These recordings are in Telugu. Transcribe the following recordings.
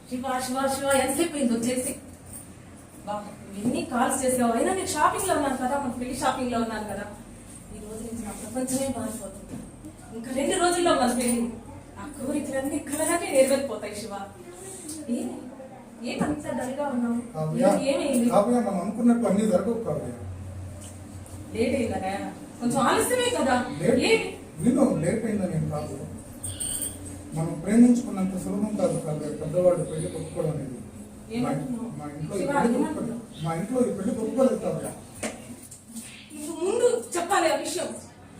శివ శివ శివ ఎంతసేపు అయింది వచ్చేసి? ఎన్ని కాల్స్ చేసావు? అయినా నేను షాపింగ్ లో ఉన్నాను కదా, మన పెళ్లి షాపింగ్ లో ఉన్నాను కదా. ఈ రోజు నుంచి నా ప్రపంచమే మారిపోతుంది. ఇంకా 2 రోజుల్లో మన పెళ్లి. నా కోరికలన్నీ కలగానే నెరవేరిపోతాయి. శివ ఏమంతా డల్గా ఉన్నావు? ఏమైంది? మనం అనుకున్నట్టు అన్ని జరగవు కావ్య. లేట్ అయిందా? కొంచెం ఆలస్యమే కదా. విను, లేట్ అయిందని ఏం కాదు. మనం ప్రేమించుకున్నంత సులభం కాదు కావ్య పెద్దవాడు పెళ్లి కొట్టుకోవడం అనేది. మా ఇంట్లో ఈ పెళ్లి కొట్టుకోలేదు కావ్య. ముందు చెప్పాలి ఆ విషయం.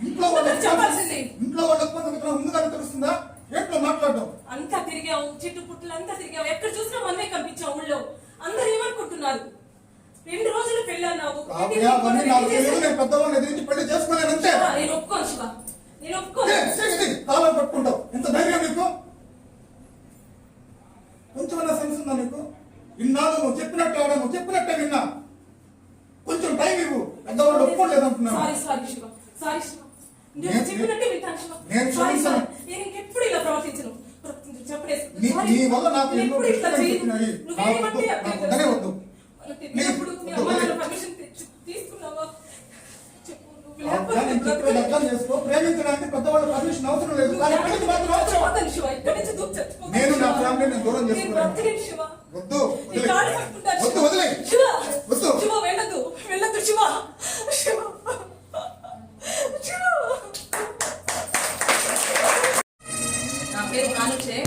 ఇంట్లో చెప్పాల్సింది. ఇంట్లో వాళ్ళ ముందుగా తెలుస్తుందా? ఏంటో మాట్లాడడం. అంతా తిరిగావు, చెట్టు పుట్టలు అంతా తిరిగావు, ఎక్కడ చూసినా మనమే కనిపించావు. ఊళ్ళో అందరు ఏమనుకుంటున్నారు? 2 రోజులు పెళ్లి అన్నావు. పెద్దవాళ్ళని ఎదిరించి పెళ్లి చేసుకోలేనంటే నేను ఒప్పుకోను శివ, నేను ఒప్పుకోను. కాలం పట్టుకుంటావు. ఎంత ధైర్యం నీకు? కొంచెమన్నా సెన్స్ ఉందా నీకు? ఇన్నాళ్ళు నువ్వు చెప్పినట్టు ఆడా, నువ్వు చెప్పినట్టే విన్నా. కొంచెం టైం ఇవ్వు. పెద్దవాళ్ళు ఒప్పుకోలేదంటున్నాను. నేను ఇంకెప్పుడు ఇలా ప్రవర్తించను. నీ వల్ల నాకు ఎన్నో వద్దు. ప్రేమించడానికి పెద్దవాళ్ళ పర్మిషన్ అవసరం లేదు. నేను నా ఫ్యామిలీని దూరం చేసుకున్నాను. వద్దు వద్దు వదిలే శివ వెళ్ళదు వెళ్ళదు శివ శివ. నా పేరు కానుచే.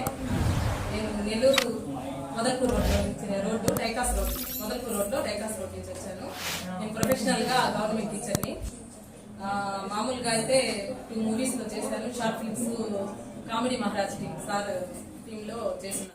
నేను నెల్లూరు మొదల్పూర్ రోడ్డు డైకాస్ రోడ్ మొదల్పూర్ రోడ్లో డైకాస్ రోడ్ నుంచి వచ్చాను. నేను ప్రొఫెషనల్గా గవర్నమెంట్ టీచర్ని. మామూలుగా అయితే 2 మూవీస్లో చేశాను. Short films comedy Maharaj team sir టీంలో చేస్తున్నాను.